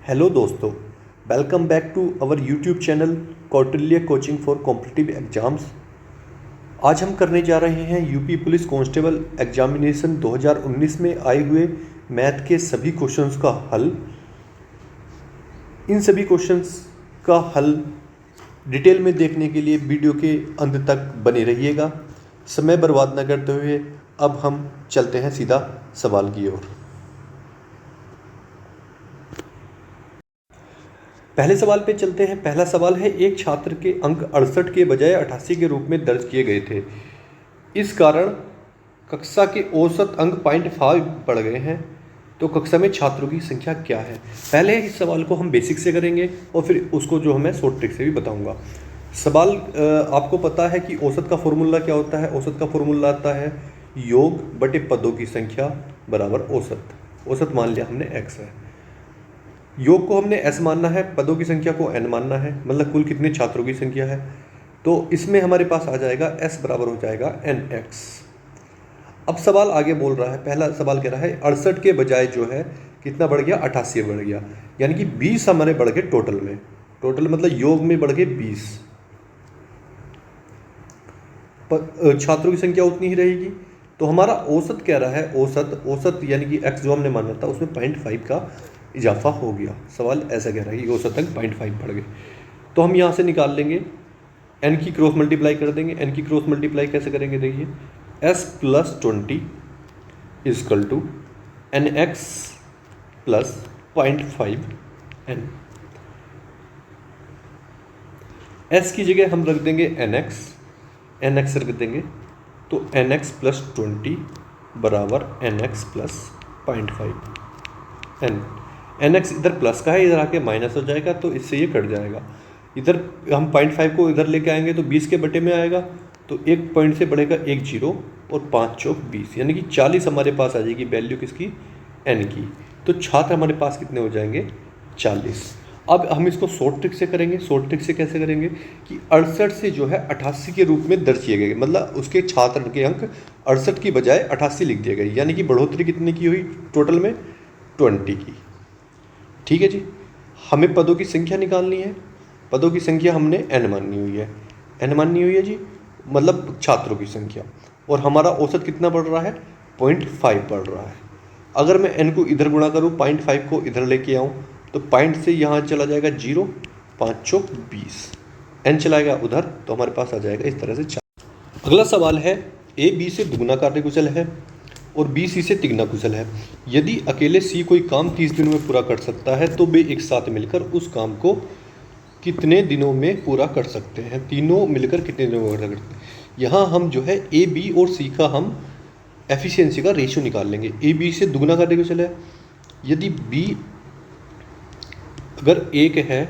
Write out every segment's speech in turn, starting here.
Hello दोस्तों, welcome back to our YouTube channel Kautilya coaching for competitive exams. आज हम करने जा रहे हैं यूपी पुलिस कांस्टेबल एग्जामिनेशन 2019 में आए हुए मैथ के सभी क्वेश्चंस का हल। इन सभी क्वेश्चंस का हल डिटेल में देखने के लिए वीडियो के अंत तक बने रहिएगा। समय बर्बाद न करते हुए अब हम चलते हैं सीधा सवाल की ओर। पहले सवाल पे चलते हैं। पहला सवाल है, एक छात्र के अंक 68 के बजाय 88 के रूप में दर्ज किए गए थे। इस कारण कक्षा के औसत अंक 0.5 बढ़ गए हैं, तो कक्षा में छात्रों की संख्या क्या है। पहले इस सवाल को हम बेसिक से करेंगे और फिर उसको जो मैं शॉर्ट ट्रिक से भी बताऊंगा। सवाल आपको पता है कि औसत का फॉर्मूला क्या होता है। औसत का फॉर्मूला आता है योग बटे पदों की संख्या बराबर औसत। औसत मान लिया हमने x है, योग को हमने s मानना है, पदों की संख्या को n मानना है, मतलब कुल कितने छात्रों की संख्या है। तो इसमें हमारे पास आ जाएगा s बराबर हो जाएगा nx। अब सवाल आगे बोल रहा है, पहला सवाल कह रहा है 68 के बजाय जो है कितना बढ़ गया, 88 बढ़ गया, यानी कि 20 हमारे बढ़ गए टोटल में। टोटल मतलब योग में बढ़ गए 20, छात्रों की संख्या उतनी ही रहेगी। तो हमारा औसत कह रहा है, औसत यानी कि x जो हमने माना था उसमें 0.5 का इजाफा हो गया। सवाल ऐसा कह रहा है कि औसत तक 0.5 बढ़ गए। तो हम यहाँ से निकाल लेंगे, n की क्रॉस मल्टीप्लाई कर देंगे। n की क्रॉस मल्टीप्लाई कैसे करेंगे, देखिए s + 20 is equal to nx + 0.5 n। s की जगह हम रख देंगे nx रख देंगे, तो nx + 20 बराबर nx + 0.5 n। nx इधर प्लस का है, इधर आके माइनस हो जाएगा, तो इससे ये कट जाएगा। इधर हम 0.5 को इधर लेके आएंगे तो 20 के बटे में आएगा, तो एक पॉइंट से बढ़ेगा एक जीरो और 5 चौक 20, यानी कि 40 हमारे पास आ जाएगी वैल्यू किसकी, n की। तो छात्र हमारे पास कितने हो जाएंगे, 40। अब हम इसको शॉर्ट ट्रिक से करेंगे। शॉर्ट ट्रिक से कैसे करेंगे कि 68 से जो है 88 के रूप में दर्ज किए गए, मतलब उसके छात्र के अंक 68 की बजाय 88 लिख दिए गए, यानी कि बढ़ोतरी कितने की हुई, टोटल में 20 की। ठीक है जी। हमें पदों की संख्या निकालनी है। पदों की संख्या हमने n माननी हुई है, n माननी हुई है जी, मतलब छात्रों की संख्या। और हमारा औसत कितना बढ़ रहा है, 0.5 बढ़ रहा है। अगर मैं n को इधर गुणा करूँ, 0.5 को इधर लेके आऊँ, तो पॉइंट से यहाँ चला जाएगा 0, 5 चौक 20, n चलाएगा उधर, तो हमारे पास आ जाएगा इस तरह से 4। अगला सवाल है, a b से दुगुना कार्यकुशल है और बी सी से तिगुना कुशल है। यदि अकेले सी कोई काम 30 दिनों में पूरा कर सकता है, तो वे एक साथ मिलकर उस काम को कितने दिनों में पूरा कर सकते हैं। तीनों मिलकर कितने दिनों में पूरा कर सकते हैं। यहाँ हम जो है ए बी और सी का हम एफिशिएंसी का रेशियो निकाल लेंगे। ए बी से दुगुना कार्यकुशल है, यदि बी अगर 1 है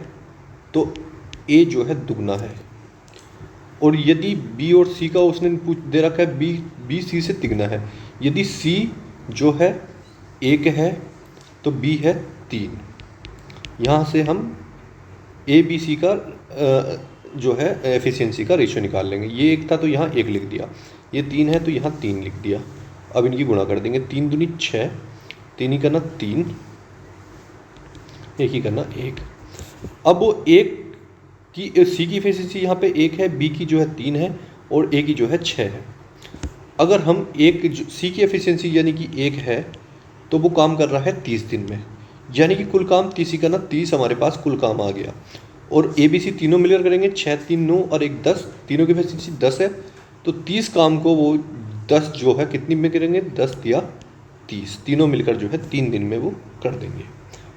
तो ए जो है दुगना है, और यदि बी और सी का उसने दे रखा है बी सी से तिगुना है। यदि सी जो है 1 है तो बी है 3। यहाँ से हम ए बी सी का जो है एफिशिएंसी का रेशियो निकाल लेंगे। ये 1 था तो यहाँ 1 लिख दिया, ये 3 है तो यहाँ 3 लिख दिया। अब इनकी गुणा कर देंगे, 3 दूनी 6, 3 ही करना 3, 1 ही करना 1। अब वो 1 की सी की एफिशिएंसी यहाँ पे 1 है, बी की जो है 3 है और ए की जो है 6 है। अगर हम सी की एफिशिएंसी यानी कि 1 है तो वो काम कर रहा है 30 दिन में, यानी कि कुल काम 30 ही करना, 30 हमारे पास कुल काम आ गया। और ए बी सी तीनों मिलकर करेंगे, 6 3 9 और 1 10, तीनों की एफिशिएंसी 10 है, तो 30 काम को वो 10 जो है कितनी में करेंगे, 10 या 30, तीनों मिलकर जो है 3 दिन में वो कर देंगे।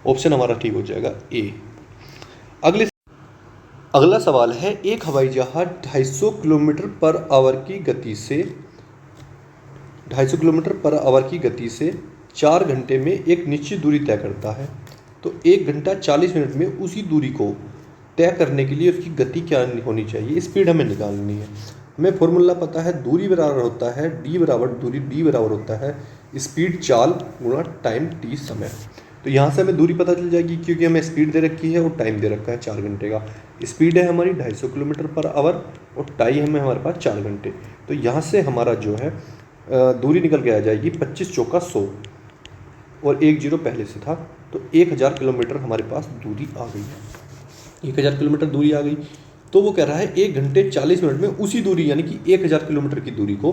ऑप्शन हमारा ठीक हो जाएगा ए। अगला सवाल है, एक हवाई जहाज 250 किलोमीटर पर आवर की गति से 4 घंटे में एक निश्चित दूरी तय करता है, तो 1 घंटा 40 मिनट में उसी दूरी को तय करने के लिए उसकी गति क्या होनी चाहिए, स्पीड हमें निकालनी है। हमें फॉर्मूला पता है, दूरी बराबर होता है डी बराबर होता है स्पीड चाल गुणा टाइम टी समय। तो यहाँ से हमें दूरी पता चल जाएगी, क्योंकि हमें स्पीड दे रखी है और टाइम दे रखा है 4 घंटे का। स्पीड है हमारी 250 किलोमीटर पर आवर और टाइम है हमारे पास 4 घंटे। तो यहाँ से हमारा जो है दूरी निकल के आ जाएगी 25 चौका 100 और 1 जीरो पहले से था, तो 1000 किलोमीटर हमारे पास दूरी आ गई है। 1000 किलोमीटर दूरी आ गई, तो वो कह रहा है 1 घंटे 40 मिनट में उसी दूरी यानी कि 1000 किलोमीटर की दूरी को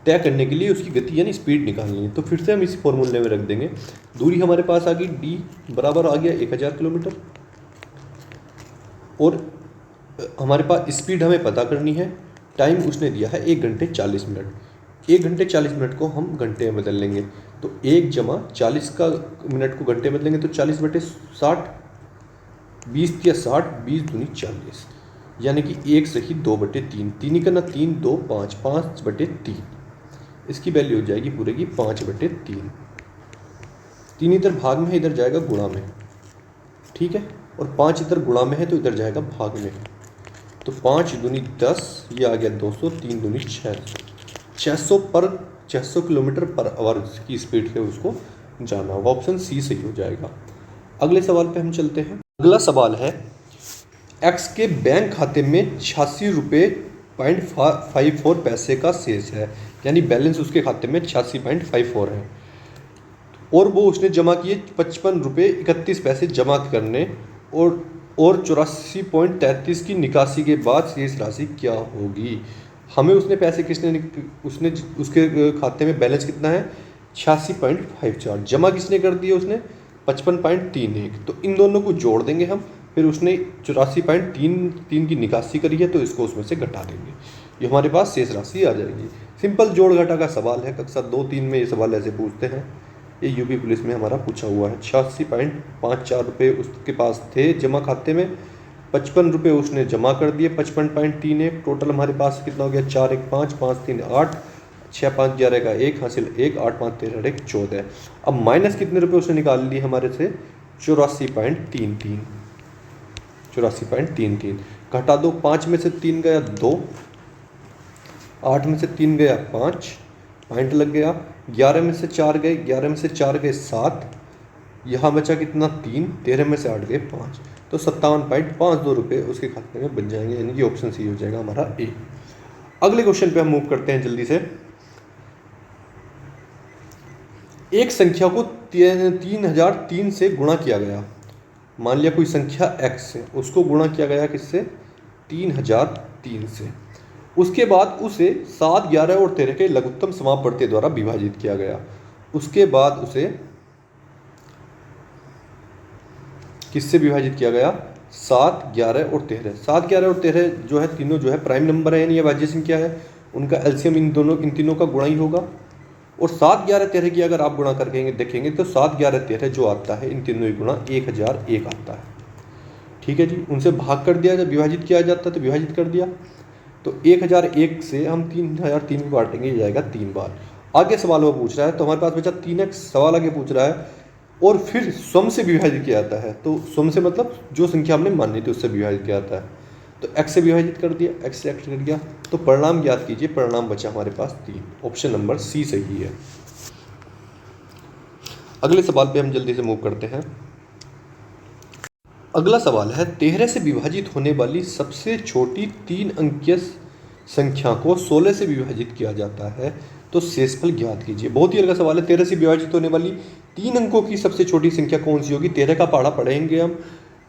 तय करने के लिए उसकी गति यानी स्पीड निकालनी है। तो फिर से हम इस फॉर्मूले में रख देंगे, दूरी हमारे पास आ गई डी बराबर आ गया 1000 किलोमीटर, और हमारे पास स्पीड हमें पता करनी है, टाइम उसने दिया है 1 घंटे 40 मिनट। 1 घंटे 40 मिनट को हम घंटे में बदल लेंगे, तो 1 जमा 40 का मिनट को घंटे में बदलेंगे तो 40 बटे 60, 20 या 60, 20 दूनी 40, यानी कि 1 सही 2 बटे 3, 3 ही करना 3 2 5, 5 बटे 3, इसकी वैल्यू हो जाएगी पूरे की 5 बटे 3। 3 इधर भाग में है, इधर जाएगा गुणा में, ठीक है, और 5 इधर गुणा में है तो इधर जाएगा भाग में। तो 5 दूनी 10, ये आ गया 200, 3 दूनी 600 किलोमीटर पर आवर की स्पीड से उसको जाना होगा। ऑप्शन सी सही हो जाएगा। अगले सवाल पे हम चलते हैं। अगला सवाल है, एक्स के बैंक खाते में 86 रुपये 54 पैसे का शेष है, यानी बैलेंस उसके खाते में 86.54 है, और वो उसने जमा किए 55 रुपये 31 पैसे जमा करने और 84.33 की निकासी के बाद शेष राशि क्या होगी। हमें उसने पैसे उसने उसके खाते में बैलेंस कितना है 86.54, जमा किसने कर दिए उसने 55.31, तो इन दोनों को जोड़ देंगे हम, फिर उसने 84.33 की निकासी करी है तो इसको उसमें से घटा देंगे, ये हमारे पास शेष राशि आ जाएगी। सिंपल जोड़ घटा का सवाल है, कक्षा 2-3 में ये सवाल ऐसे पूछते हैं, ये यूपी पुलिस में हमारा पूछा हुआ है। 86.54 रुपये उसके पास थे जमा खाते में, 55 रुपये उसने जमा कर दिए 55.31, टोटल हमारे पास कितना हो गया 4 1 5 5 3 8, 6 5 11 का 1 हासिल 1, 8 5 13 1 14। अब माइनस कितने रुपये उसने निकाल लिए हमारे से 84.33, 84.33, घटा दो, 5 में से 3 गया 2, 8 में से 3 गया 5, पॉइंट लग गया, 11 में से 4 गए, 11 में से 4 गए 7, यहाँ बचा कितना 3, 13 में से 8 गए 5, तो 57.52 रुपये उसके खाते में बन जाएंगे, यानी कि ऑप्शन सी हो जाएगा हमारा ए। अगले क्वेश्चन पे हम मूव करते हैं जल्दी से। एक संख्या को 3003 से गुणा किया गया, मान लिया कोई संख्या x है, उसको गुणा किया गया किससे 3003 से, उसके बाद उसे 7, 11 और 13 के लघुत्तम समापवर्ती द्वारा विभाजित किया गया, उसके बाद उसे किससे विभाजित किया गया 7, 11 और 13। 7, 11 और 13 जो है तीनों जो है प्राइम नंबर है, यानी ये भाज्य संख्या है, उनका एलसीएम इन तीनों का गुणा ही होगा, और 7, 11, 13 की अगर आप गुणा करके देखेंगे तो 7, 11, 13 जो आता है इन तीनों ही गुणा 1001 आता है, ठीक है जी। उनसे भाग कर दिया, जब विभाजित किया जाता है तो विभाजित कर दिया, तो 1001 से हम 3003 को काटेंगे, ये जाएगा 3 बार। आगे सवाल वो पूछ रहा है, तो हमारे पास बचा 3x, सवाल आगे पूछ रहा है और फिर सम से विभाजित किया जाता है, तो सम से मतलब जो संख्या हमने मानी थी उससे विभाजित किया जाता है, तो x से विभाजित कर दिया, x से x कर दिया, तो परिणाम ज्ञात कीजिए, परिणाम बचा हमारे पास 3, ऑप्शन नंबर सी सही है। अगले सवाल पे हम जल्दी से मूव करते हैं। अगला सवाल है, 13 से विभाजित होने वाली सबसे छोटी 3 अंकीय संख्या को 16 से विभाजित किया जाता है, तो शेषफल ज्ञात कीजिए। बहुत ही अलग सवाल है, 13 से विभाजित होने वाली 3 अंकों की सबसे छोटी संख्या कौन सी होगी। 13 का पहाड़ा पढ़ेंगे हम,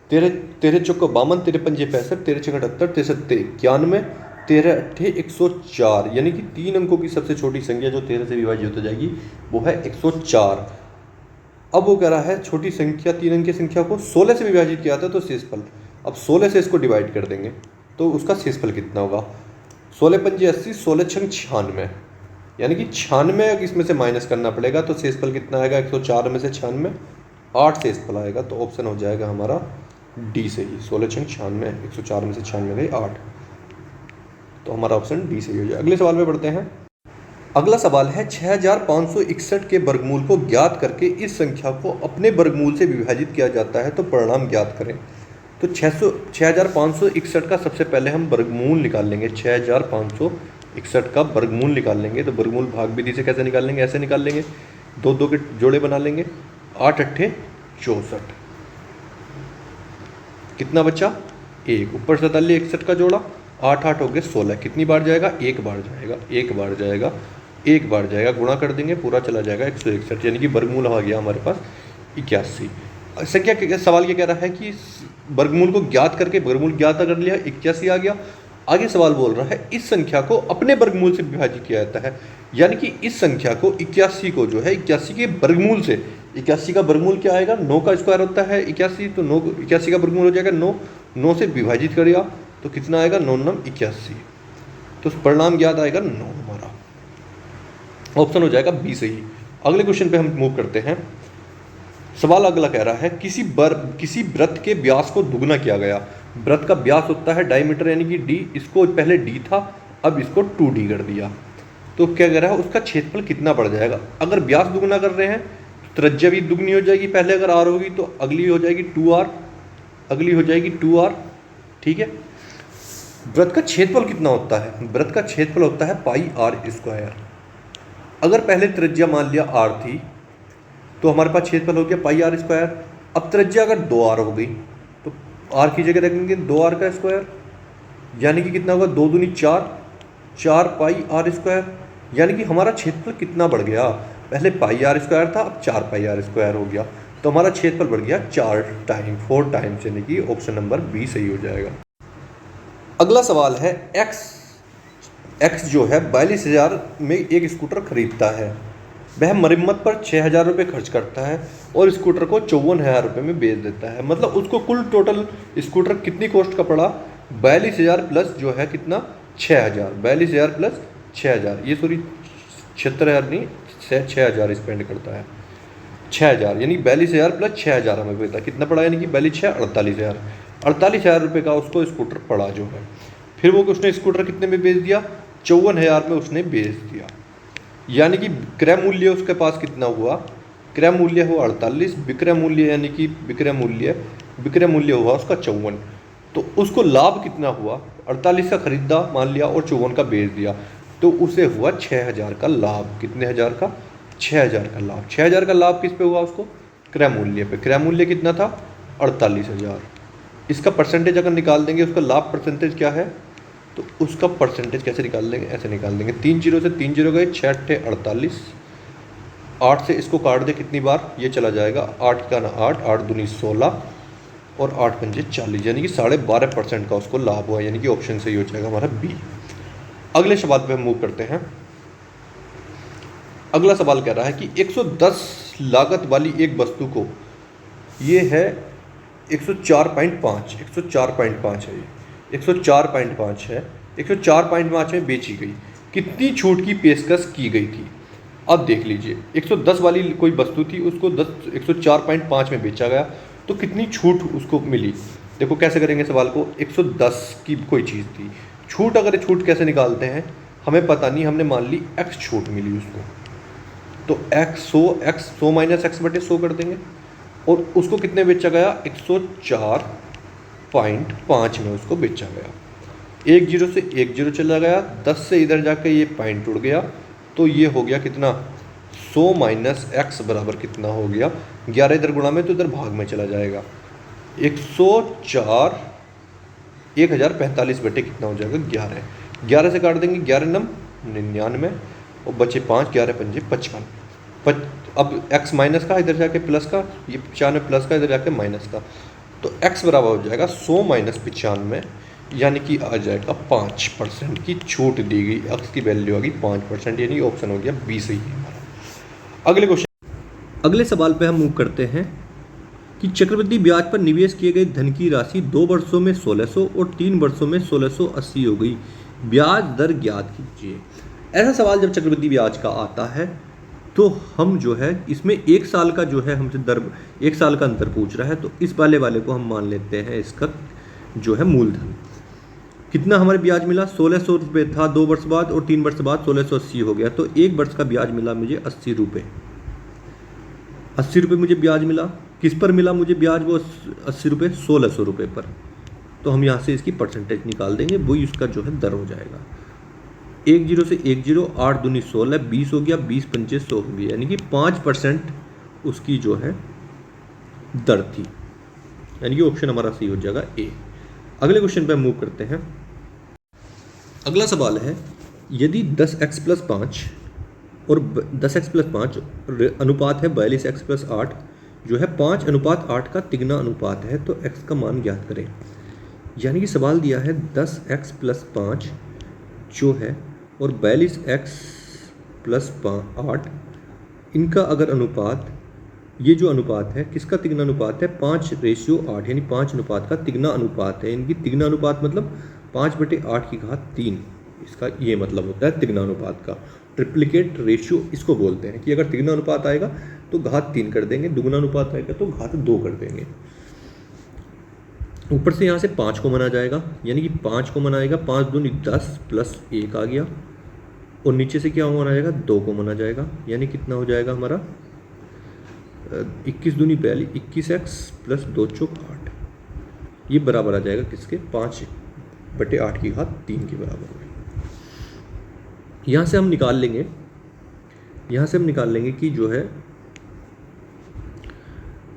13 चौक 52, 13 पंजे 65, 13 छक 78, 13 सत्ते 91, 13 अट्ठे 104, यानी कि 3 अंकों की सबसे छोटी संख्या जो 13 से विभाजित हो जाएगी वो है 104। अब वो कह रहा है छोटी संख्या 3 अंकीय संख्या को 16 से विभाजित किया था, तो शेषफल, अब 16 से इसको डिवाइड कर देंगे तो उसका शेषफल कितना होगा, 16 पंजे 80, 16 छंग 96, यानी कि 96 इसमें से माइनस करना पड़ेगा, तो शेषफल कितना आएगा 104 में से 96, 8 शेषफल आएगा, तो ऑप्शन हो जाएगा हमारा डी सही, 16 छंग 96, 104 में से 96 गई 8, तो हमारा ऑप्शन डी सही हो जाएगा। अगले सवाल में बढ़ते हैं। अगला सवाल है, 6561 के वर्गमूल को ज्ञात करके इस संख्या को अपने वर्गमूल से विभाजित किया जाता है, तो परिणाम ज्ञात करें। तो 6561 का सबसे पहले हम वर्गमूल निकाल लेंगे, 6561 का वर्गमूल निकाल लेंगे, तो वर्गमूल भाग विधि से कैसे निकाल लेंगे, ऐसे निकाल लेंगे, 2 2 के जोड़े बना लेंगे, 8 अट्ठे 64, कितना बचा 1, ऊपर से डाल लिया 61 का जोड़ा, 8 8 हो गए 16, कितनी बार जाएगा, एक बार जाएगा, एक बार जाएगा, एक बार जाएगा, गुणा कर देंगे पूरा चला जाएगा 161, यानी कि वर्गमूल आ गया हमारे पास 81। संख्या सवाल क्या कह रहा है कि वर्गमूल को ज्ञात करके वर्गमूल ज्ञात कर लिया, 81 आ गया। आगे सवाल बोल रहा है इस संख्या को अपने वर्गमूल से विभाजित किया जाता है, यानी कि इस संख्या को 81 को जो है 81 के वर्गमूल से, 81 का वर्गमूल क्या आएगा, 9 का स्क्वायर होता है 81, तो 9 81 का वर्गमूल हो जाएगा 9, 9 से विभाजित करेगा तो कितना आएगा, 9 9 81, तो परिणाम ज्ञात आएगा 9 हमारा। ऑप्शन हो जाएगा बी सही। अगले क्वेश्चन पे हम मूव करते हैं। सवाल अगला कह रहा है किसी वृत्त के व्यास को दुगना किया गया। वृत्त का व्यास होता है डायमीटर यानी कि डी, इसको पहले डी था अब इसको 2d कर दिया, तो क्या कह रहा है उसका क्षेत्रफल कितना बढ़ जाएगा। अगर व्यास दुगना कर रहे हैं तो त्रिज्या भी दुगनी हो जाएगी, पहले अगर r होगी तो अगली हो जाएगी 2r, अगली हो जाएगी 2r, ठीक है। वृत्त का क्षेत्रफल कितना होता है, वृत्त का क्षेत्रफल होता है पाई आर स्क्वायर। अगर पहले त्रिज्या मान लिया r थी तो हमारे पास क्षेत्रफल हो गया पाई आर स्क्वायर। अब त्रिज्या अगर 2r हो गई तो r की जगह रखेंगे 2r का स्क्वायर, यानी कि कितना होगा 2 दूनी 4, 4 पाई आर स्क्वायर, यानी कि हमारा क्षेत्रफल कितना बढ़ गया, पहले पाई आर स्क्वायर था अब 4 पाई आर स्क्वायर हो गया, तो हमारा क्षेत्रफल बढ़ गया 4 टाइम्स, यानी कि ऑप्शन नंबर बी सही हो जाएगा। अगला सवाल है x जो है 42,000 में एक स्कूटर खरीदता है, वह मरम्मत पर 6,000 रुपये खर्च करता है और स्कूटर को 54,000 रुपये में बेच देता है। मतलब उसको कुल टोटल स्कूटर कितनी कॉस्ट का पड़ा, 42,000 प्लस जो है कितना 6,000, 42,000 प्लस 6,000, ये सॉरी 76,000 नहीं 6,000 स्पेंड करता है, 6,000 यानी 42,000 प्लस 6,000 हमें बेचता, कितना पड़ा यानी कि 48,000 रुपये का उसको स्कूटर पड़ा जो है। फिर वो उसने स्कूटर कितने में बेच दिया, 54,000 में उसने बेच दिया, यानी कि क्रय मूल्य उसके पास कितना हुआ, क्रय मूल्य हुआ 48, विक्रय मूल्य यानी कि विक्रय मूल्य हुआ उसका 54, तो उसको लाभ कितना हुआ, 48 का खरीदा मान लिया और 54 का बेच दिया, तो उसे हुआ 6,000 का लाभ। कितने हज़ार का, 6,000 का लाभ। 6,000 का लाभ किस पे हुआ उसको, क्रय मूल्य पे। क्रय मूल्य कितना था 48,000। इसका परसेंटेज अगर निकाल देंगे, उसका लाभ परसेंटेज क्या है, तो उसका परसेंटेज कैसे निकाल देंगे, ऐसे निकाल देंगे, 3 जीरो से 3 जीरो गए, 6 अट्ठे 48, 8 से इसको काट दे कितनी बार, ये चला जाएगा 8 का ना 8, 8 दूनी 16 और 8 पंजे 40, यानी कि 12.5% का उसको लाभ हुआ, यानी कि ऑप्शन सही हो जाएगा हमारा बी। अगले सवाल पे हम मूव करते हैं। अगला सवाल कह रहा है कि 110 लागत वाली एक वस्तु को, ये है 104.5 है, ये 104.5 है, 104.5 में बेची गई, कितनी छूट की पेशकश की गई थी। अब देख लीजिए 110 वाली कोई वस्तु थी, उसको 104.5 में बेचा गया, तो कितनी छूट उसको मिली। देखो कैसे करेंगे सवाल को, 110 की कोई चीज़ थी, छूट, अगर छूट कैसे निकालते हैं हमें पता नहीं, हमने मान ली x छूट मिली उसको, तो x 100 माइनस x बटे 100 कर देंगे, और उसको कितने बेचा गया, 104.5 में उसको बेचा गया। 1 जीरो से 1 जीरो चला गया, 10 से इधर जाकर ये पॉइंट उड़ गया, तो ये हो गया कितना 100 माइनस x बराबर कितना हो गया 11, इधर गुणा में तो इधर भाग में चला जाएगा, 104 1045 बटे कितना हो जाएगा 11, 11 से काट देंगे, 11 नम 99 और बचे 5, 11 पंजे 55। अब x माइनस का इधर जाके प्लस का, ये 95 प्लस का इधर जाके माइनस का, तो x बराबर हो जाएगा 100 माइनस 95, यानी कि आ जाएगा 5% की छूट दी गई, x की वैल्यू आ गई 5%, यानी ऑप्शन हो गया बी सही है हमारा। अगले क्वेश्चन, अगले सवाल पे हम मूव करते हैं कि चक्रवृद्धि ब्याज पर निवेश किए गए धन की राशि 2 वर्षों में 1600 और 3 वर्षों में 1680 हो गई, ब्याज दर ज्ञात कीजिए। ऐसा सवाल जब चक्रवृद्धि ब्याज का आता है तो हम जो है इसमें 1 साल का जो है हमसे दर 1 साल का अंतर पूछ रहा है, तो इस वाले को हम मान लेते हैं इसका जो है मूलधन। कितना हमारे ब्याज मिला, 1600 रुपये था 2 वर्ष बाद, और 3 वर्ष बाद 1680 हो गया, तो 1 वर्ष का ब्याज मिला मुझे 80 रुपये। 80 रुपये मुझे ब्याज मिला, किस पर मिला मुझे ब्याज, वो 80 रुपये 1600 रुपये पर, तो हम यहाँ से इसकी परसेंटेज निकाल देंगे, वही उसका जो है दर हो जाएगा। 1 जीरो से 1 जीरो, 8 दूनी 16, 20 हो गया, 20 पंचे 100 हो गया, यानी कि 5% उसकी जो है दर थी, यानी कि ऑप्शन हमारा सही हो जाएगा ए। अगले क्वेश्चन पे हम मूव करते हैं। अगला सवाल है, यदि 10x + 5 और 10x + 5 अनुपात है 42x + 8, जो है 5:8 का तिगना अनुपात है, तो x का मान ज्ञात करें। यानी कि सवाल दिया है 10x + 5 जो है और 42x + 8, इनका अगर अनुपात, ये जो अनुपात है किसका तिगना अनुपात है, 5:8, यानी 5 अनुपात का तिगना अनुपात है। इनकी तिगना अनुपात मतलब 5/8 इसका ये मतलब होता है तिगना अनुपात का। ट्रिप्लिकेट रेशियो इसको बोलते हैं कि अगर तिगना अनुपात आएगा तो घात 3 कर देंगे, दुगुना अनुपात आएगा तो घात 2 कर देंगे। ऊपर से यहाँ से 5 को मना जाएगा, यानी कि 5 को मनाएगा, 5 दूनी 10 + 1 आ गया, और नीचे से क्या मना जाएगा, 2 को मना जाएगा, यानी कितना हो जाएगा हमारा 21 दूनी 42, 21x + 2 × 8, ये बराबर आ जाएगा किसके, 5/8 के बराबर में। यहाँ से हम निकाल लेंगे कि जो है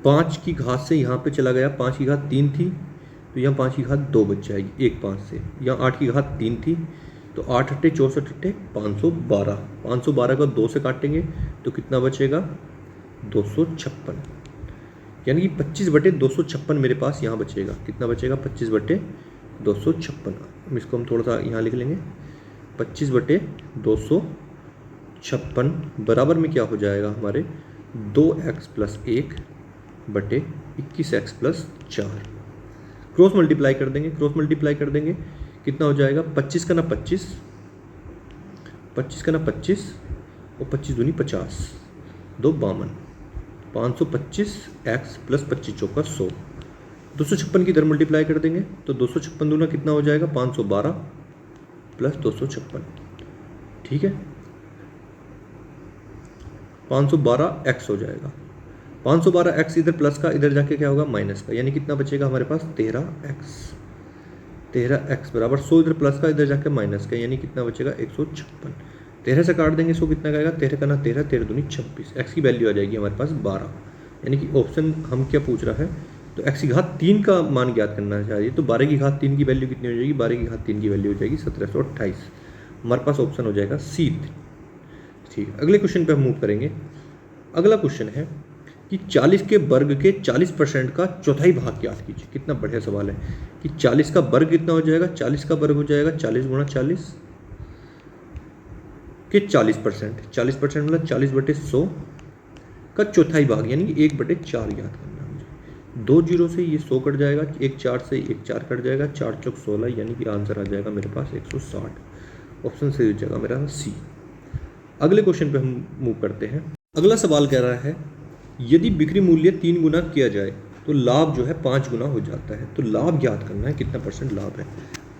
5 की घात से यहाँ पे चला गया, 5 की घात 3 थी तो यहाँ 5 की घात 2 बच जाएगी, 1 5 से। यहाँ 8 की घात 3 थी तो 8 × 8 = 64, 512, 512 को 2 से काटेंगे तो कितना बचेगा, 256, यानी कि 25/256 मेरे पास यहाँ बचेगा। कितना बचेगा, 25/256। इसको हम थोड़ा सा यहाँ लिख लेंगे, 25/256 बराबर में क्या हो जाएगा हमारे 2x + 1 / 21x + 4। क्रॉस मल्टीप्लाई कर देंगे, कितना हो जाएगा, 25 का ना 25, 25 का ना 25 और 25 दूनी 50, 2 52, 525x + 25 × 100। 256 की इधर मल्टीप्लाई कर देंगे तो 256 दूना कितना हो जाएगा, 512 + 256, ठीक है, 512x हो जाएगा। 512x इधर प्लस का, इधर जाके क्या होगा, माइनस का, यानी कितना बचेगा हमारे पास, 13x बराबर 100, इधर प्लस का, इधर जाके माइनस का, यानी कितना बचेगा, 156। 13 से काट देंगे 100, कितना आएगा, 13 का ना 13, 13 दूनी 26, x की वैल्यू आ जाएगी हमारे पास 12। यानी कि ऑप्शन हम क्या पूछ रहा है, तो x की घात 3 का मान ज्ञात करना चाहिए, तो 12 की घात 3 की वैल्यू कितनी हो जाएगी, 12 की घात 3 की वैल्यू हो जाएगी 1728। हमारे पास ऑप्शन हो जाएगा सी। ठीक, अगले क्वेश्चन पे हम मूव करेंगे। अगला क्वेश्चन है कि 40 के वर्ग के 40% का चौथाई भाग ज्ञात कीजिए। कितना बढ़िया सवाल है कि 40 का वर्ग कितना हो जाएगा, 40 का वर्ग हो जाएगा 40 × 40 के 40%, 40% मतलब 40/100 का चौथाई भाग, यानी कि 1/4 ज्ञात करना है मुझे। 2 0 से ये 100 कट जाएगा, 1 4 से 1 4 कट जाएगा, 4 × 16, यानी कि आंसर आ जाएगा मेरे पास 160। ऑप्शन सही हो जाएगा मेरा सी। अगले क्वेश्चन पे हम मूव करते हैं। अगला सवाल कह रहा है यदि बिक्री मूल्य 3 गुना किया जाए तो लाभ जो है 5 गुना हो जाता है। तो लाभ ज्ञात करना है, कितना % लाभ है।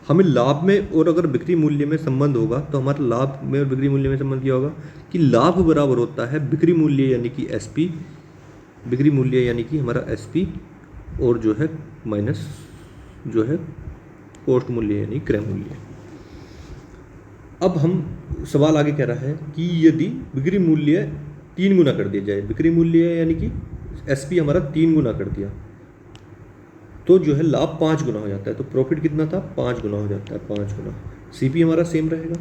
हमें लाभ में और अगर बिक्री मूल्य में संबंध होगा तो हमारा लाभ में और बिक्री मूल्य में संबंध क्या होगा कि लाभ बराबर होता है बिक्री मूल्य यानी कि SP, बिक्री मूल्य यानी कि हमारा SP, और जो है माइनस जो है कोष्ठ मूल्य यानी क्रय मूल्य। अब हम सवाल आगे कह रहा है कि यदि बिक्री मूल्य 3 गुना कर दिया जाए, बिक्री मूल्य यानी कि SP हमारा 3 गुना कर दिया तो जो है लाभ 5 गुना हो जाता है। तो प्रॉफिट कितना था, 5 गुना हो जाता है, 5 गुना। CP हमारा सेम रहेगा।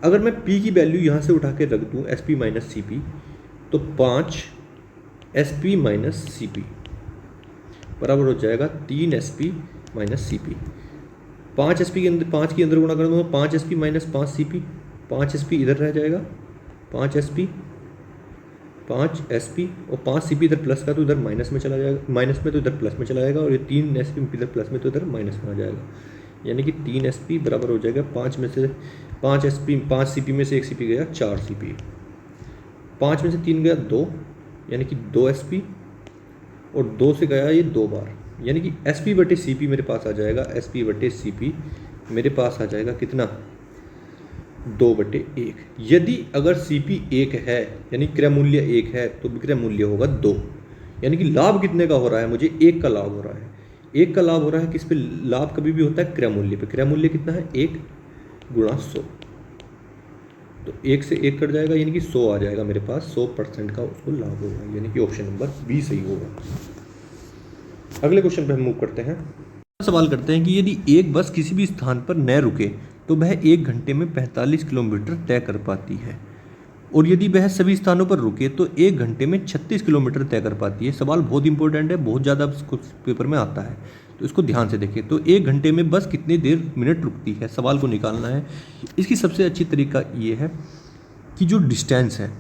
अगर मैं P की वैल्यू यहाँ से उठा के रख दूँ SP - CP, तो 5 SP - CP बराबर हो जाएगा 3 SP - CP। 5 SP के अंदर 5 के अंदर गुणा कर दूँगा, 5 SP - 5 CP, 5 SP इधर रह जाएगा, 5 SP और 5 CP इधर प्लस का तो इधर माइनस में चला जाएगा, माइनस में तो इधर प्लस में चला जाएगा, और ये 3 SP इधर प्लस में तो इधर माइनस में आ जाएगा, यानी कि 3 SP बराबर हो जाएगा 5 में से 5 CP में से 1 CP गया 4 CP, 5 में से 3 गया 2, यानी कि 2 SP, और 2 से गया ये 2 बार, यानी कि SP/CP मेरे पास आ जाएगा, SP/CP मेरे पास आ जाएगा कितना, 2/1। यदि अगर CP 1 है यानी क्रय मूल्य 1 है तो विक्रय मूल्य होगा 2, यानी कि लाभ कितने का हो रहा है, मुझे 1 का लाभ हो रहा है। 1 का लाभ हो रहा है किस पे, लाभ कभी भी होता है क्रय मूल्य पे। क्रय मूल्य कितना है, 1 × 100, तो 1 से 1 कट जाएगा, यानी कि 100 आ जाएगा मेरे पास, 100% का उसको लाभ होगा, यानी कि ऑप्शन नंबर बी सही होगा। अगले क्वेश्चन पे हम मूव करते हैं। सवाल करते हैं कि यदि एक बस किसी भी स्थान पर न रुके तो वह 1 घंटे में 45 किलोमीटर तय कर पाती है। और यदि वह सभी स्थानों पर रुके तो 1 घंटे में 36 किलोमीटर तय कर पाती है। सवाल बहुत इंपॉर्टेंट है, बहुत ज़्यादा इसको पेपर में आता है, तो इसको ध्यान से देखिए। तो 1 घंटे में बस कितनी देर मिनट रुकती है, सवाल को निकालना है। इसकी सबसे अच्छी तरीका ये है कि जो डिस्टेंस है,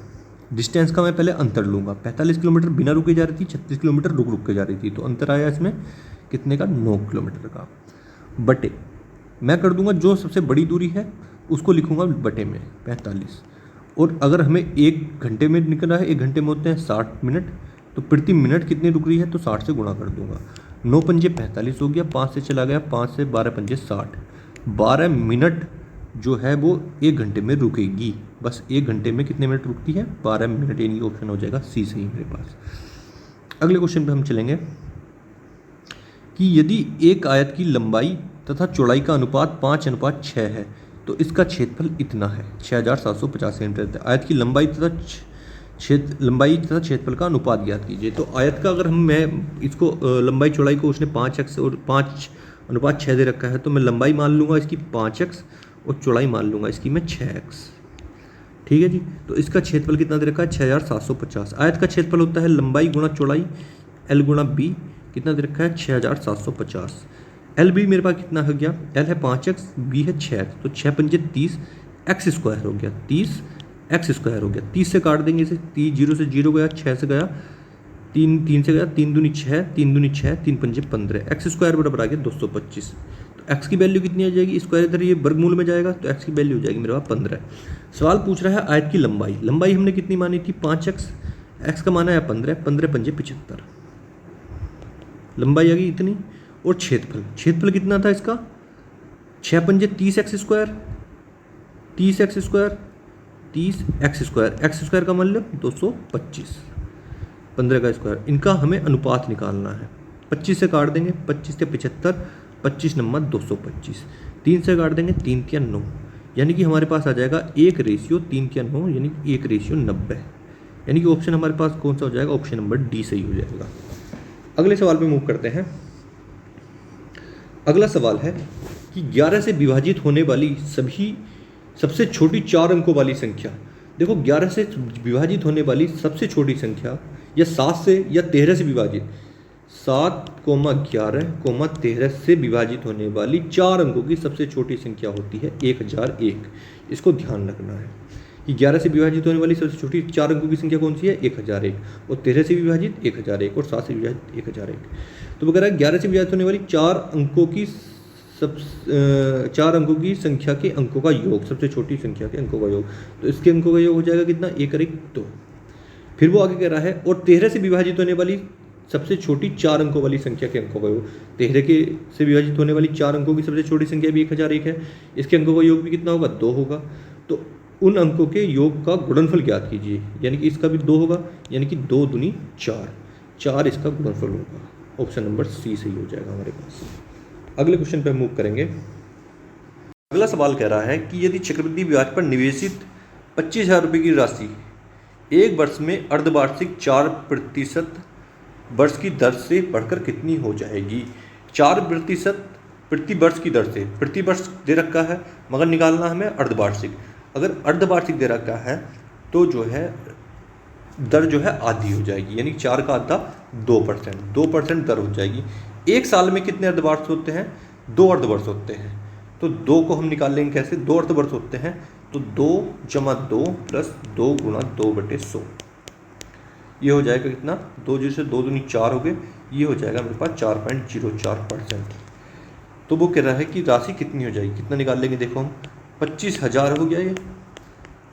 डिस्टेंस का मैं पहले अंतर लूँगा। 45 किलोमीटर बिना रुके जा रही थी, 36 किलोमीटर रुक के जा रही थी, तो अंतर आया इसमें कितने का, 9 किलोमीटर का। बटे मैं कर दूंगा जो सबसे बड़ी दूरी है उसको लिखूंगा बटे में 45। और अगर हमें 1 घंटे में निकला है, 1 घंटे में होते हैं 60 मिनट, तो प्रति मिनट कितनी रुक रही है, तो 60 से गुणा कर दूंगा। 9 पंजे 45 हो गया, 5 से चला गया, 5 से 12 पंजे 60। 12 मिनट जो है वो 1 घंटे में रुकेगी। बस 1 घंटे में कितने मिनट रुकती है, 12 मिनट, यानी ऑप्शन हो जाएगा सी सही मेरे पास। अगले क्वेश्चन पे हम चलेंगे कि यदि एक आयत की लंबाई तथा चौड़ाई का अनुपात 5:6 है तो इसका क्षेत्रफल इतना है, 6750 सेंटीमीटर। आयत की लंबाई तथा क्षेत्रफल का अनुपात ज्ञात कीजिए। तो आयत का अगर मैं इसको लंबाई चौड़ाई को उसने 5x और 5:6 दे रखा है, तो मैं लंबाई मान लूँगा इसकी 5x और चौड़ाई मान लूँगा इसकी मैं 6x। ठीक है जी। तो इसका क्षेत्रफल कितना दे रखा है, 6750। आयत का क्षेत्रफल होता है लंबाई गुणा चौड़ाई, L गुणा B, कितना दे रखा है, 6750। एल बी मेरे पास कितना हो गया, एल है 5x, बी है 6x, तो 6 पंजे 30, एक्स स्क्वायर हो गया 30, एक्स स्क्वायर हो गया। 30 से काट देंगे इसे, 0 से 0 गया, 6 से गया, 3 से गया, 3 दूनी 6, 3 दूनी 6, 3 पंजे 15, एक्स स्क्वायर बराबर आ गया 225। तो एक्स की वैल्यू कितनी आ जाएगी, स्क्वायर इधर ये वर्गमूल में जाएगा, तो एक्स की वैल्यू हो जाएगी मेरे पास 15। सवाल पूछ रहा है आयत की लंबाई, लंबाई हमने कितनी मानी थी 5x, एक्स का माना है 15, 15 पंजे 75, लंबाई आ गई इतनी। और क्षेत्रफल कितना था इसका, 6 पंजे 30 x square, 30 x square, 30 x square, x square का मान लो 225, 15 का स्क्वायर। इनका हमें अनुपात निकालना है। 25 से काट देंगे, 25 से 75, 25 नंबर 225, 3 से काट देंगे, 3 के 9, यानी कि हमारे पास आ जाएगा 1:3 के 9, यानी 1:90। यानी कि ऑप्शन हमारे पास कौन सा हो जाएगा, ऑप्शन नंबर डी सही हो जाएगा। अगले सवाल पे मूव करते हैं। अगला सवाल है कि 11 से विभाजित होने वाली सबसे छोटी 4 अंकों वाली संख्या। देखो 11 से विभाजित होने वाली सबसे छोटी संख्या, या 7 से या 13 से विभाजित, 7, 11, 13 से विभाजित होने वाली 4 अंकों की सबसे छोटी संख्या होती है 1001। इसको ध्यान रखना है कि 11 से विभाजित होने वाली सबसे छोटी 4 अंकों की संख्या कौन सी है, 1001, और 13 से विभाजित 1001, और 7 से विभाजित 1001। तो वगैरह 11 से विभाजित होने वाली 4 अंकों की संख्या के अंकों का योग, सबसे छोटी संख्या के अंकों का योग। तो इसके अंकों का योग हो जाएगा कितना, 1 और 1 2। फिर वो आगे कह रहा है और 13 से विभाजित होने वाली सबसे छोटी 4 अंकों वाली संख्या के अंकों का योग। 13 से विभाजित होने वाली 4 अंकों की सबसे छोटी संख्या भी 1001 है, इसके अंकों का योग भी कितना होगा, 2 होगा। तो उन अंकों के योग का गुणनफल ज्ञात कीजिए, यानी कि इसका भी 2 होगा, यानी कि 2 दूनी 4, 4 इसका गुणनफल होगा। ऑप्शन नंबर सी सही हो जाएगा हमारे पास। अगले क्वेश्चन पे मूव करेंगे। अगला सवाल कह रहा है कि यदि चक्रवृद्धि ब्याज पर निवेशित 25,000 रुपये की राशि एक वर्ष में अर्धवार्षिक 4% वर्ष की दर से बढ़कर कितनी हो जाएगी। 4% प्रति वर्ष की दर से, प्रति वर्ष दे रखा है मगर निकालना हमें अर्धवार्षिक। अगर अर्धवार्षिक दे रखा है तो जो है दर जो है आधी हो जाएगी, यानी 4 का आधा 2% दर हो जाएगी। एक साल में कितने अर्धवर्ष होते हैं, 2 अर्धवर्ष होते हैं। तो 2 को हम निकाल लेंगे कैसे, 2 अर्धवर्ष होते हैं, तो 2 + 2 + 2 × 2/100, ये हो जाएगा कितना, 2 0 से 2 दूनी 4 हो गए, ये हो जाएगा मेरे पास 4.04%। तो वो कह रहा है कि राशि कितनी हो जाएगी, कितना निकाल लेंगे, देखो हम 25,000 हो गया ये,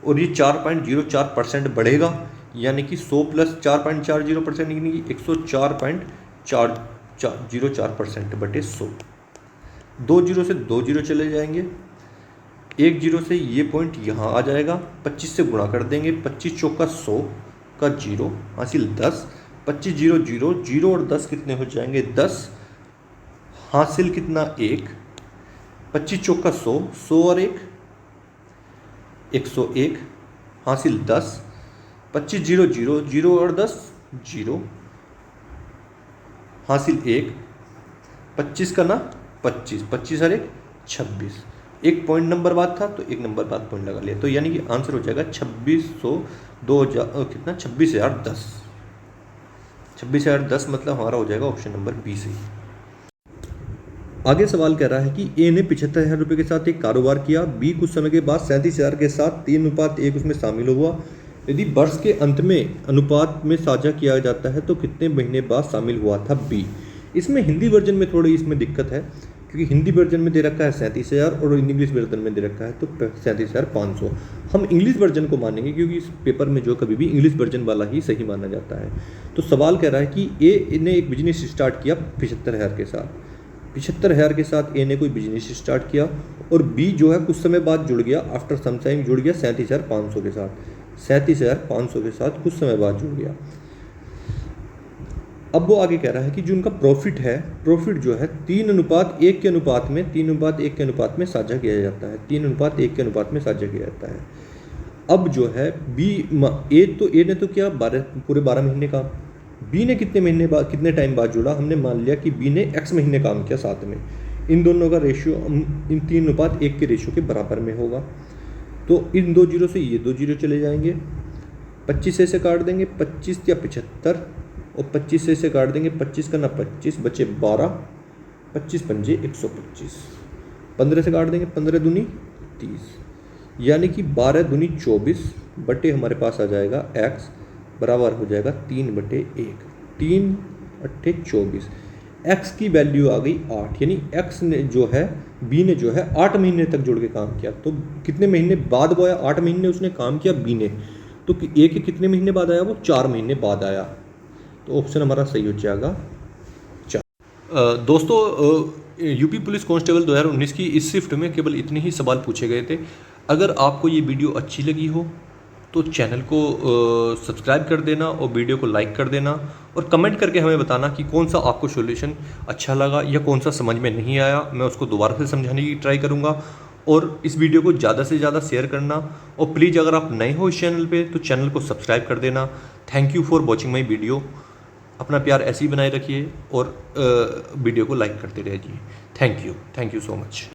और ये 4.04% बढ़ेगा, यानी कि 100 + 4.40%, यानी कि 104.04% बटे 100। 2 0 से 2 0 चले जाएंगे, 1 0 से ये पॉइंट यहाँ आ जाएगा, 25 से गुणा कर देंगे, 25 चौका 100 का 0 हासिल 10, 25 0 0 0 और 10 कितने हो जाएंगे, 10 हासिल कितना 1, 25 चौका 100, 100 और 1 101 हासिल 10, 25 0 0 0 और 10 0 हासिल 1, 25 का ना 25, 25 और 1 26, एक पॉइंट नंबर बाद था तो एक नंबर बाद पॉइंट लगा लिया, तो यानी कि आंसर हो जाएगा 2600 2000 कितना 26,010। 26,010 मतलब हमारा हो जाएगा ऑप्शन नंबर बी सही। आगे सवाल कह रहा है कि ए ने 75,000 रुपये के साथ एक कारोबार किया, बी कुछ समय के बाद 37,000 के साथ 3:1 उसमें शामिल हुआ। यदि वर्ष के अंत में अनुपात में साझा किया जाता है तो कितने महीने बाद शामिल हुआ था बी। इसमें हिंदी वर्जन में थोड़ी इसमें दिक्कत है, क्योंकि हिंदी वर्जन में दे रखा है 37,000 और इंग्लिश वर्जन में दे रखा है तो 37,500। हम इंग्लिश वर्जन को मानेंगे क्योंकि इस पेपर में जो कभी भी इंग्लिश वर्जन वाला ही सही माना जाता है। तो सवाल कह रहा है कि ए ने एक बिजनेस स्टार्ट किया 75,000 के साथ, 75,000 के साथ ए ने कोई बिजनेस स्टार्ट किया और बी जो है कुछ समय बाद जुड़ गया, आफ्टर सम टाइम जुड़ गया 37,500 के साथ, 37,500 के साथ कुछ समय बाद जुड़ गया। अब वो आगे कह रहा है कि जो उनका प्रॉफिट है, प्रॉफिट जो है 3:1 के अनुपात में 3:1 के अनुपात में साझा किया जाता है, 3:1 के अनुपात में साझा किया जाता है। अब जो है बी ए ने तो क्या 12 महीने काम, बी ने कितने महीने बाद कितने टाइम बाद जुड़ा, हमने मान लिया कि बी ने x महीने काम किया साथ में, इन दोनों का रेशियो इन 3:1 के रेशियो के बराबर में होगा। तो इन 2 जीरो से ये 2 जीरो चले जाएंगे, 25 से काट देंगे 25 या 75 और 25 से काट देंगे 25 का ना 25 बचे 12, 25 पंजे 125, 15 से काट देंगे 15 दूनी 30, यानी कि 12 दूनी 24 बटे हमारे पास आ जाएगा x बराबर हो जाएगा 3/1, 3 अट्ठे 24। x की वैल्यू आ गई 8, यानी x ने जो है b ने जो है 8 महीने तक जुड़ के काम किया। तो कितने महीने बाद बोया, 8 महीने उसने काम किया b ने, तो a के कितने महीने बाद आया, वो 4 महीने बाद आया। तो ऑप्शन हमारा सही हो जाएगा 4। दोस्तों यूपी पुलिस कांस्टेबल 2019 की इस शिफ्ट में केवल इतने ही सवाल पूछे गए थे। अगर आपको ये वीडियो अच्छी लगी हो तो चैनल को सब्सक्राइब कर देना और वीडियो को लाइक कर देना और कमेंट करके हमें बताना कि कौन सा आपको सॉल्यूशन अच्छा लगा या कौन सा समझ में नहीं आया। मैं उसको दोबारा से समझाने की ट्राई करूँगा। और इस वीडियो को ज़्यादा से ज़्यादा शेयर करना और प्लीज़ अगर आप नए हो इस चैनल पे तो चैनल को सब्सक्राइब कर देना। Thank you for watching my video. अपना प्यार ऐसे ही बनाए रखिए और वीडियो को लाइक करते रहिए। Thank you so much.